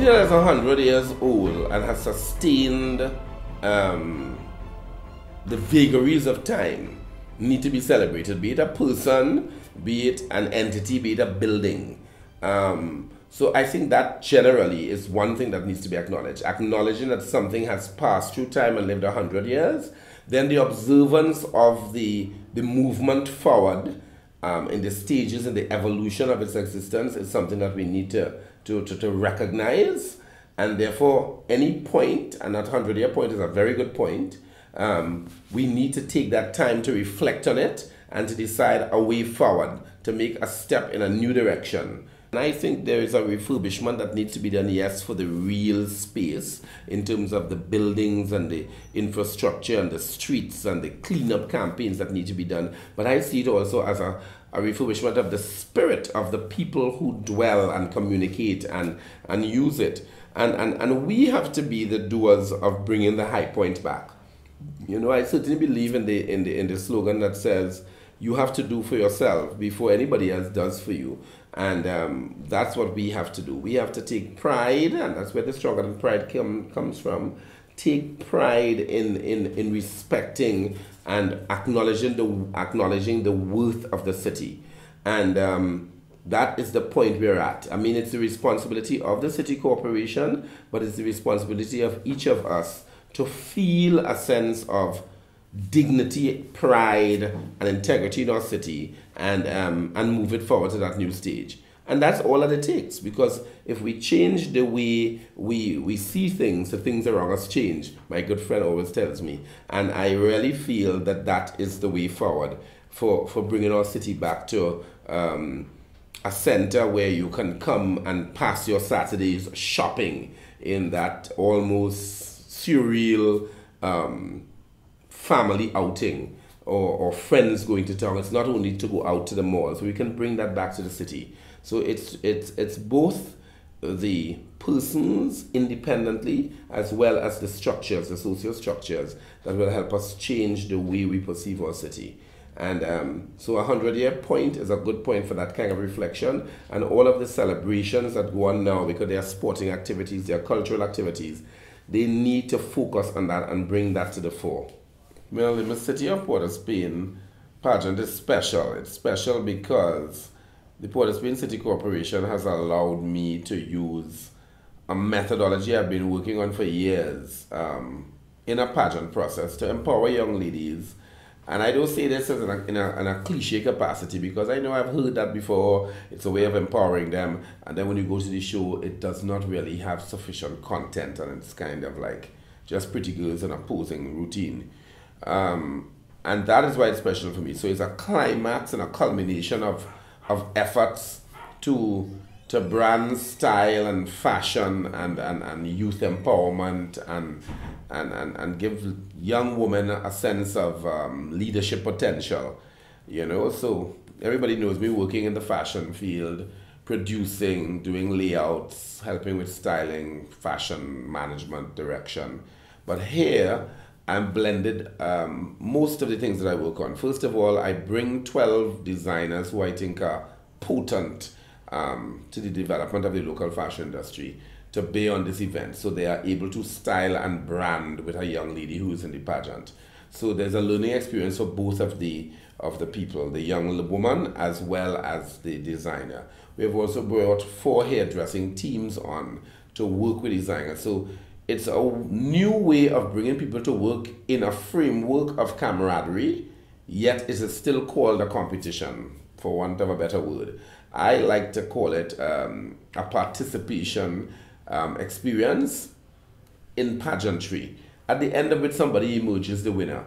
Anything that's 100 years old and has sustained the vagaries of time need to be celebrated, be it a person, be it an entity, be it a building. So I think that generally is one thing that needs to be acknowledged. Acknowledging that something has passed through time and lived 100 years, then the observance of the movement forward in the stages and the evolution of its existence is something that we need to recognize. And therefore, any point, and that 100-year point is a very good point, we need to take that time to reflect on it and to decide a way forward, to make a step in a new direction. And I think there is a refurbishment that needs to be done, yes, for the real space in terms of the buildings and the infrastructure and the streets and the cleanup campaigns that need to be done. But I see it also as a refurbishment of the spirit of the people who dwell and communicate and use it. And we have to be the doers of bringing the high point back. You know, I certainly believe in the slogan that says, you have to do for yourself before anybody else does for you. And that's what we have to do. We have to take pride, and that's where the Stronger Than Pride comes from. Take pride in respecting and acknowledging the worth of the city. And that is the point we're at. I mean, it's the responsibility of the city corporation, but it's the responsibility of each of us to feel a sense of dignity, pride, and integrity in our city, and move it forward to that new stage. And that's all that it takes, because if we change the way we see things, the things around us change. My good friend always tells me, and I really feel that that is the way forward for bringing our city back to a center where you can come and pass your Saturdays shopping in that almost surreal family outing, or friends going to town. It's not only to go out to the mall, so we can bring that back to the city. So it's both the persons independently as well as the structures, the social structures, that will help us change the way we perceive our city. And so a 100-year point is a good point for that kind of reflection, and all of the celebrations that go on now, because they are sporting activities, they are cultural activities, they need to focus on that and bring that to the fore. Well, in the city of Port of Spain, Pageant is special. It's special because the Port of Spain City Corporation has allowed me to use a methodology I've been working on for years in a pageant process to empower young ladies. And I don't say this as in a cliche capacity, because I know I've heard that before. It's a way of empowering them, and then when you go to the show, it does not really have sufficient content, and it's kind of like just pretty girls in a posing routine. And that is why it's special for me. So it's a climax and a culmination of efforts to brand style and fashion and youth empowerment and give young women a sense of leadership potential. You know, so everybody knows me working in the fashion field, producing, doing layouts, helping with styling, fashion management, direction. But here, I'm blended most of the things that I work on. First of all, I bring 12 designers who I think are potent to the development of the local fashion industry to be on this event, so they are able to style and brand with a young lady who is in the pageant. So there's a learning experience for both of the people, the young woman as well as the designer. We have also brought 4 hairdressing teams on to work with designers. So it's a new way of bringing people to work in a framework of camaraderie, yet it is still called a competition, for want of a better word. I like to call it a participation experience in pageantry. At the end of it, somebody emerges the winner.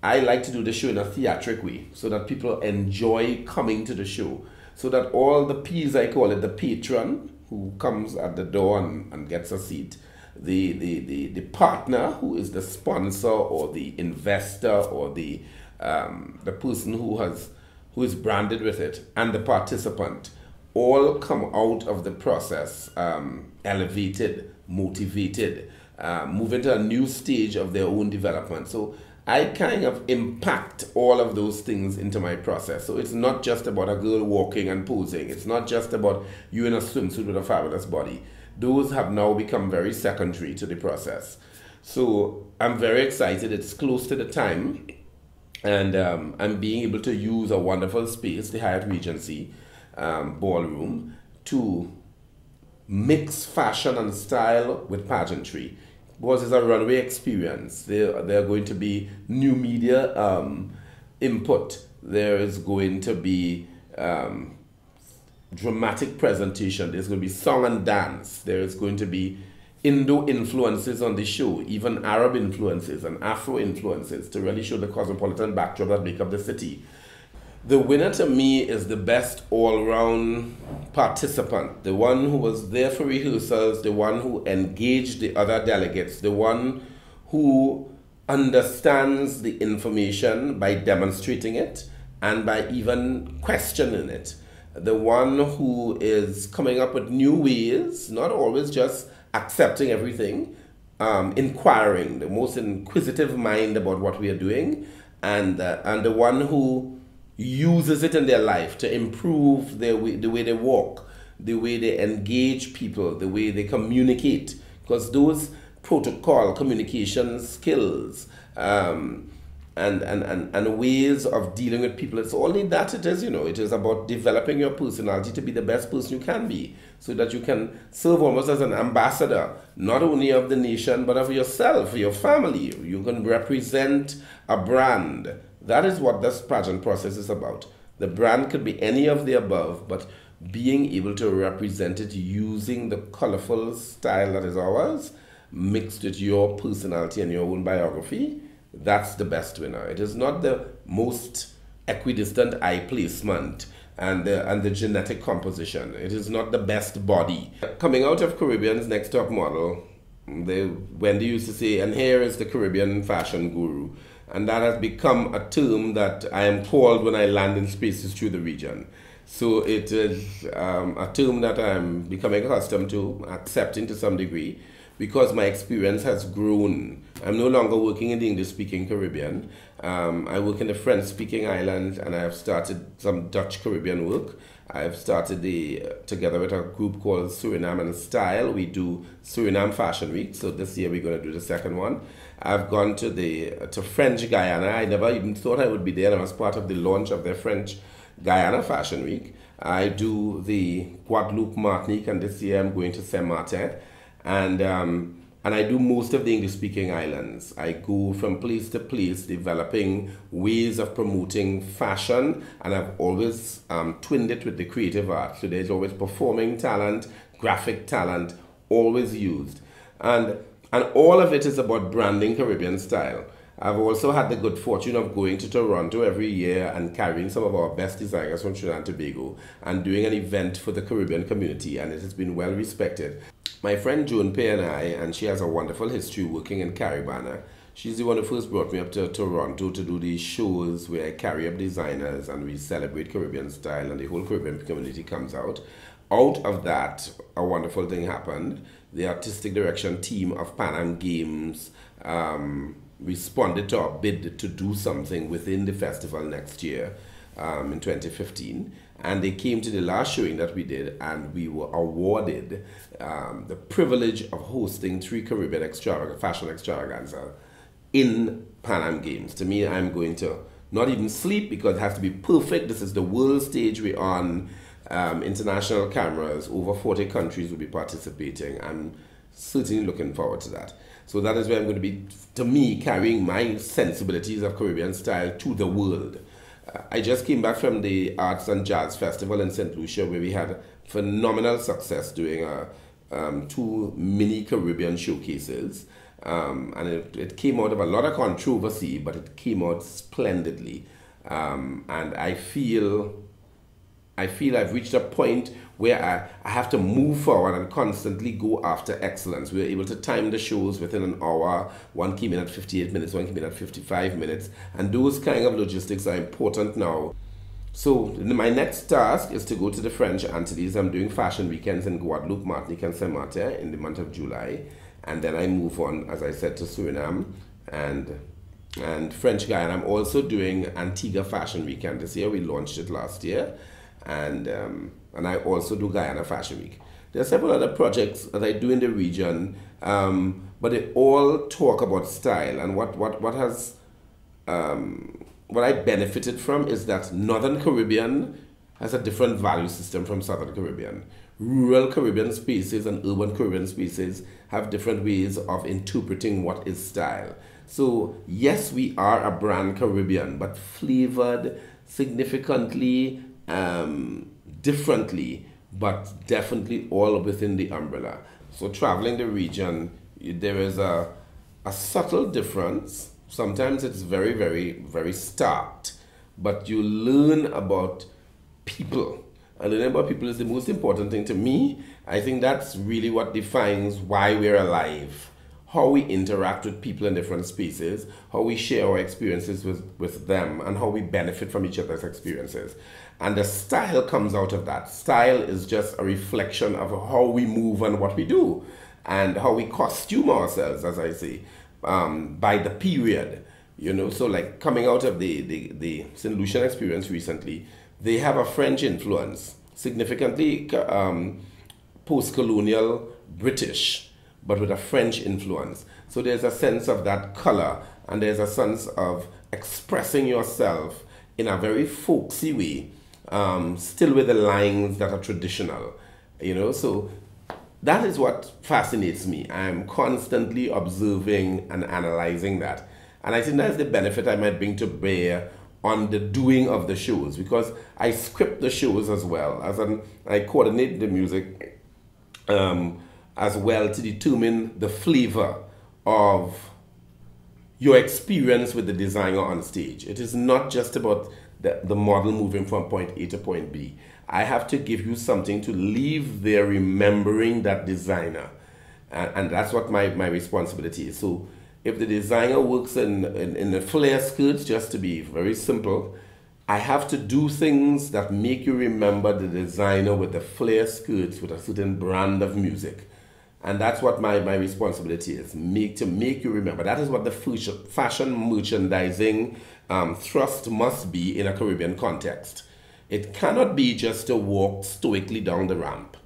I like to do the show in a theatric way, so that people enjoy coming to the show, so that all the P's, I call it, the patron who comes at the door and gets a seat, the partner who is the sponsor or the investor or the person who is branded with it, and the participant all come out of the process elevated, motivated, move into a new stage of their own development. So I kind of impact all of those things into my process. So it's not just about a girl walking and posing. It's not just about you in a swimsuit with a fabulous body. those have now become very secondary to the process. So I'm very excited. It's close to the time, and I'm being able to use a wonderful space, the Hyatt Regency ballroom, to mix fashion and style with pageantry, because it's a runway experience. There are going to be new media input. There is going to be dramatic presentation. There's going to be song and dance. There is going to be Indo influences on the show, even Arab influences and Afro influences, to really show the cosmopolitan backdrop that make up the city. The winner to me is the best all-round participant, the one who was there for rehearsals, the one who engaged the other delegates, the one who understands the information by demonstrating it and by even questioning it, the one who is coming up with new ways, not always just accepting everything, inquiring, the most inquisitive mind about what we are doing, and the one who uses it in their life to improve the way they walk, the way they engage people, the way they communicate, because those protocol communication skills and ways of dealing with people, it's only that it is, it is about developing your personality to be the best person you can be, so that you can serve almost as an ambassador, not only of the nation, but of yourself, your family. You can represent a brand. That is what this pageant process is about. The brand could be any of the above, but being able to represent it using the colorful style that is ours, mixed with your personality and your own biography, that's the best winner. It is not the most equidistant eye placement and the genetic composition. It is not the best body. Coming out of Caribbean's Next Top Model, Wendy used to say, and here is the Caribbean fashion guru. And that has become a term that I am called when I land in spaces through the region. So it is a term that I'm becoming accustomed to, accepting to some degree, because my experience has grown. I'm no longer working in the English-speaking Caribbean. I work in the French-speaking islands, and I have started some Dutch Caribbean work. I've started together with a group called Suriname and Style. We do Suriname Fashion Week, so this year we're going to do the second one. I've gone to French Guyana. I never even thought I would be there, and I was part of the launch of their French Guyana Fashion Week. I do the Guadeloupe, Martinique, and this year I'm going to Saint Martin. And I do most of the English-speaking islands. I go from place to place developing ways of promoting fashion, and I've always twinned it with the creative arts. So there's always performing talent, graphic talent, always used. And all of it is about branding Caribbean style. I've also had the good fortune of going to Toronto every year and carrying some of our best designers from Trinidad and Tobago and doing an event for the Caribbean community, and it has been well respected. My friend Joan Pay and she has a wonderful history working in Caribana. She's the one who first brought me up to Toronto to do these shows where I carry up designers and we celebrate Caribbean style, and the whole Caribbean community comes out. Out of that, a wonderful thing happened. The artistic direction team of Pan Am Games responded to our bid to do something within the festival next year, in 2015. And they came to the last showing that we did, and we were awarded the privilege of hosting 3 Caribbean fashion extravaganza in Pan Am Games. To me, I'm going to not even sleep because it has to be perfect. This is the world stage we're on. International cameras, over 40 countries will be participating. I'm certainly looking forward to that. So that is where I'm going to be, to me, carrying my sensibilities of Caribbean style to the world. I just came back from the Arts and Jazz Festival in St. Lucia, where we had phenomenal success doing 2 mini Caribbean showcases. And it came out of a lot of controversy, but it came out splendidly. And I feel I've reached a point where I have to move forward and constantly go after excellence. We were able to time the shows within an hour. One came in at 58 minutes, one came in at 55 minutes. And those kind of logistics are important now. So my next task is to go to the French Antilles. I'm doing fashion weekends in Guadeloupe, Martinique, and Saint Martin in the month of July. And then I move on, as I said, to Suriname and French Guyana. I'm also doing Antigua Fashion Weekend this year. We launched it last year. And I also do Guyana Fashion Week. There are several other projects that I do in the region, but they all talk about style. And what I benefited from is that Northern Caribbean has a different value system from Southern Caribbean. Rural Caribbean spaces and urban Caribbean spaces have different ways of interpreting what is style. So yes, we are a brand Caribbean, but flavored significantly differently, but definitely all within the umbrella. So traveling the region, there is a subtle difference. Sometimes it's very, very, very stark, but you learn about people. And learning about people is the most important thing to me. I think that's really what defines why we're alive. How we interact with people in different spaces, how we share our experiences with them, and how we benefit from each other's experiences. And the style comes out of that. Style is just a reflection of how we move and what we do, and how we costume ourselves, as I say, by the period. So like coming out of the St. Lucian experience recently, they have a French influence, significantly post-colonial British, but with a French influence. So there's a sense of that color, and there's a sense of expressing yourself in a very folksy way, still with the lines that are traditional, So that is what fascinates me. I'm constantly observing and analyzing that. And I think that's the benefit I might bring to bear on the doing of the shows, because I script the shows as well, I coordinate the music as well to determine the flavor of your experience with the designer on stage. It is not just about the model moving from point A to point B. I have to give you something to leave there remembering that designer. And that's what my responsibility is. So if the designer works in the flare skirts, just to be very simple, I have to do things that make you remember the designer with the flare skirts with a certain brand of music. And that's what my responsibility is, to make you remember. That is what the fashion merchandising thrust must be in a Caribbean context. It cannot be just to walk stoically down the ramp.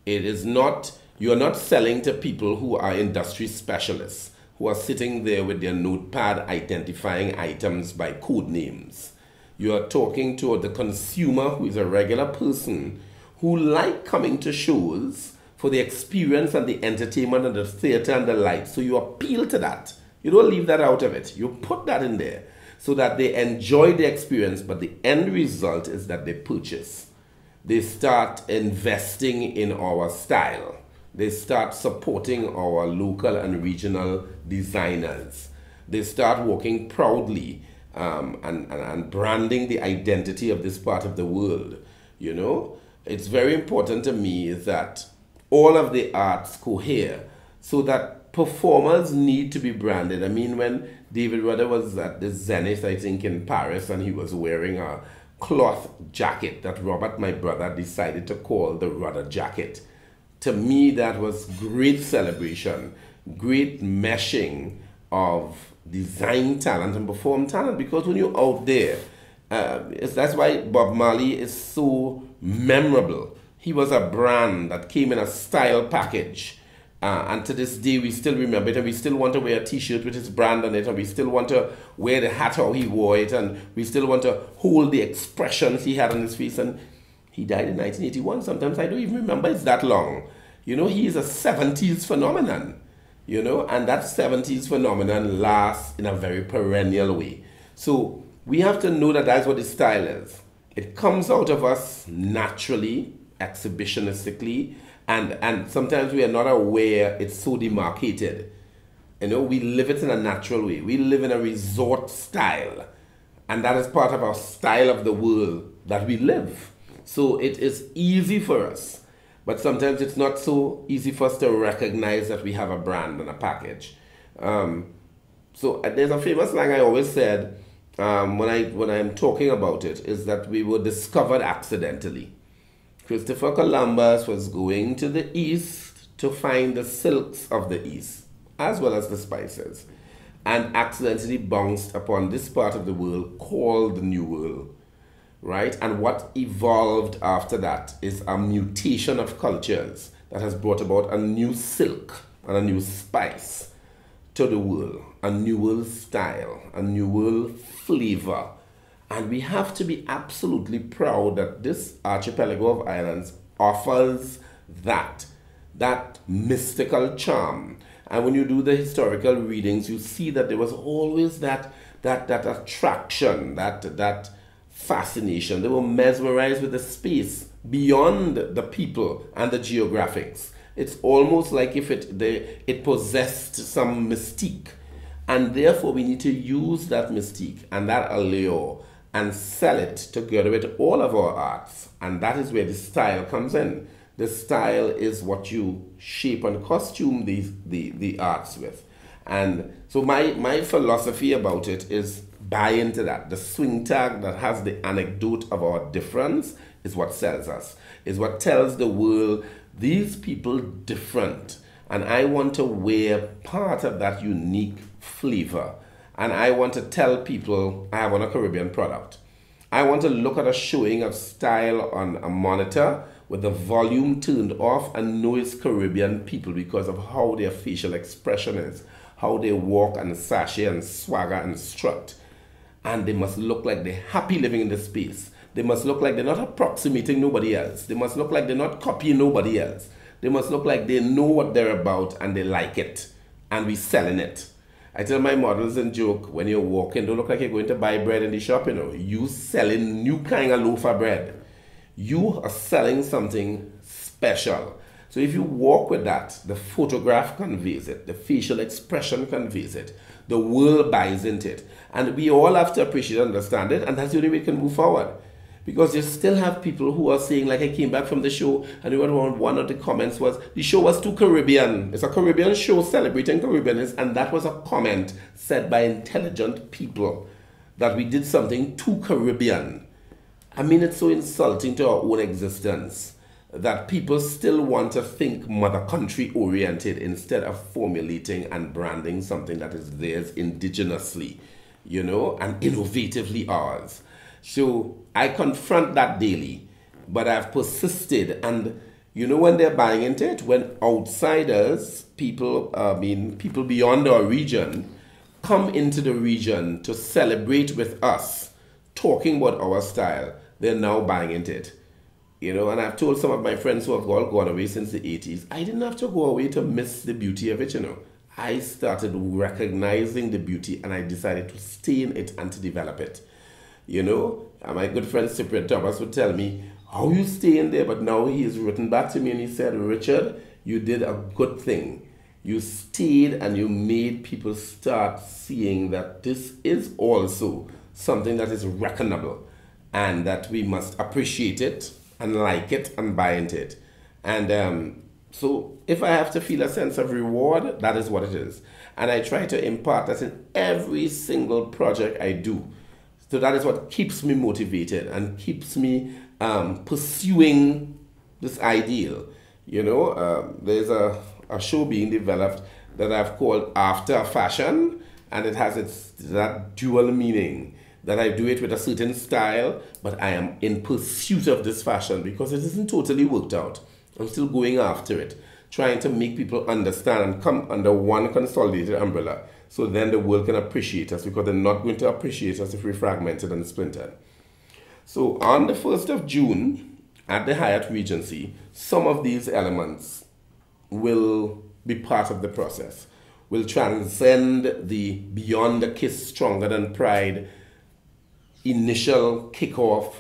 It is not, you're not selling to people who are industry specialists, who are sitting there with their notepad identifying items by code names. You are talking to the consumer, who is a regular person who like coming to shows for the experience and the entertainment and the theater and the lights. So you appeal to that. You don't leave that out of it. You put that in there so that they enjoy the experience, but the end result is that they purchase. They start investing in our style. They start supporting our local and regional designers. They start walking proudly and branding the identity of this part of the world. It's very important to me that all of the arts cohere so that performers need to be branded. I mean, when David Rudder was at the Zenith, I think, in Paris, and he was wearing a cloth jacket that Robert, my brother, decided to call the Rudder jacket. To me, that was great celebration, great meshing of design talent and perform talent, because when you're out there, that's why Bob Marley is so memorable. He was a brand that came in a style package. And to this day, we still remember it, and we still want to wear a t-shirt with his brand on it, and we still want to wear the hat how he wore it, and we still want to hold the expressions he had on his face. And he died in 1981. Sometimes I don't even remember it's that long. He is a 70s phenomenon, and that 70s phenomenon lasts in a very perennial way. So we have to know that that's what the style is. It comes out of us naturally, exhibitionistically, and sometimes we are not aware it's so demarcated. We live it in a natural way. We live in a resort style, and that is part of our style of the world that we live. So it is easy for us, but sometimes it's not so easy for us to recognize that we have a brand and a package. So there's a famous line I always said when I'm talking about it, is that we were discovered accidentally. Christopher Columbus was going to the east to find the silks of the east, as well as the spices, and accidentally bounced upon this part of the world called the New World, right? And what evolved after that is a mutation of cultures that has brought about a new silk and a new spice to the world, a new world style, a new world flavor. And we have to be absolutely proud that this archipelago of islands offers that mystical charm. And when you do the historical readings, you see that there was always that attraction, that fascination. They were mesmerized with the space beyond the people and the geographics. It's almost like if it possessed some mystique. And therefore we need to use that mystique and that allure and sell it together with all of our arts. And that is where the style comes in. The style is what you shape and costume the arts with. And so my philosophy about it is buy into that. The swing tag that has the anecdote of our difference is what sells us, is what tells the world these people different. And I want to wear part of that unique flavor. And I want to tell people I have on a Caribbean product. I want to look at a showing of style on a monitor with the volume turned off and know it's Caribbean people because of how their facial expression is, how they walk and sashay and swagger and strut. And they must look like they're happy living in the space. They must look like they're not approximating nobody else. They must look like they're not copying nobody else. They must look like they know what they're about and they like it. And we're selling it. I tell my models in joke, when you're walking, don't look like you're going to buy bread in the shop, you know. You selling new kind of loaf of bread. You are selling something special. So if you walk with that, the photograph conveys it, the facial expression conveys it, the world buys into it. And we all have to appreciate and understand it, and that's the only way we can move forward. Because you still have people who are saying, like I came back from the show, and one of the comments was, the show was too Caribbean. It's a Caribbean show celebrating Caribbeanness, and that was a comment said by intelligent people, that we did something too Caribbean. I mean, it's so insulting to our own existence that people still want to think mother country oriented instead of formulating and branding something that is theirs indigenously, you know, and innovatively ours. So I confront that daily, but I've persisted. And you know, when they're buying into it, when outsiders, people beyond our region, come into the region to celebrate with us, talking about our style, they're now buying into it. You know, and I've told some of my friends who have all gone away since the 80s, I didn't have to go away to miss the beauty of it, you know. I started recognizing the beauty and I decided to stay in it and to develop it. You know, and my good friend Cyprian Thomas would tell me, how you stay in there? But now he has written back to me and he said, Richard, you did a good thing. You stayed and you made people start seeing that this is also something that is reckonable and that we must appreciate it and like it and buy into it. And so if I have to feel a sense of reward, that is what it is. And I try to impart that in every single project I do. So that is what keeps me motivated and keeps me pursuing this ideal. You know, there's a show being developed that I've called After Fashion, and it has that dual meaning, that I do it with a certain style, but I am in pursuit of this fashion because it isn't totally worked out. I'm still going after it, trying to make people understand and come under one consolidated umbrella. So then the world can appreciate us, because they're not going to appreciate us if we're fragmented and splintered. So on the 1st of June, at the Hyatt Regency, some of these elements will be part of the process, will transcend the Beyond the Kiss Stronger Than Pride initial kickoff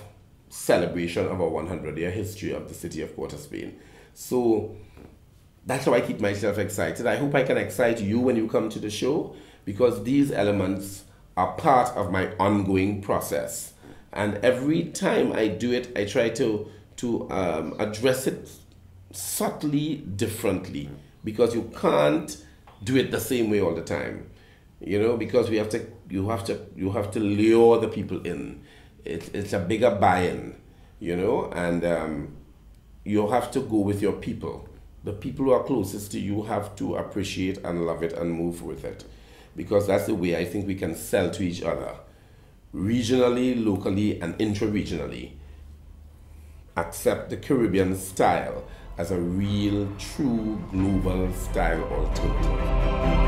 celebration of our 100-year history of the city of Port of Spain. So that's how I keep myself excited. I hope I can excite you when you come to the show, because these elements are part of my ongoing process. And every time I do it, I try to address it subtly differently, because you can't do it the same way all the time. You know, because you have to lure the people in. It's a bigger buy-in, you know, and you have to go with your people. The people who are closest to you have to appreciate and love it and move with it, because that's the way I think we can sell to each other, regionally, locally, and intra-regionally. Accept the Caribbean style as a real, true global style alternative.